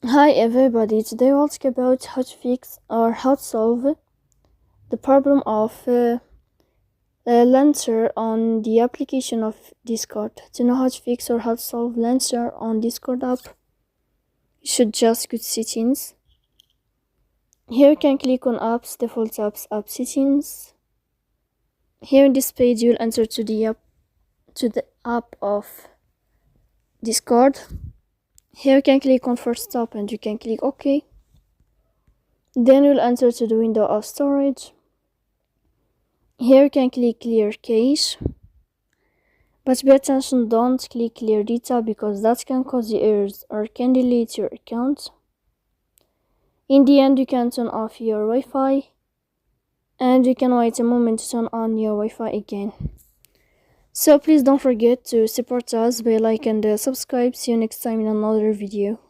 Hi everybody, today we'll talk about how to fix or how to solve the problem of Lancer on the application of Discord. To know how to fix or how to solve Lancer on Discord app, you should just go to settings. Here you can click on apps, default apps, app settings. Here in this page you'll enter to the app of Discord. Here you can click on first stop and you can click OK. Then you'll enter to the window of storage. Here you can click clear cache, but pay attention, don't click clear data because that can cause you errors or can delete your account. In the end, you can turn off your Wi-Fi and you can wait a moment to turn on your Wi-Fi again. So please don't forget to support us by like and subscribe. See you next time in another video.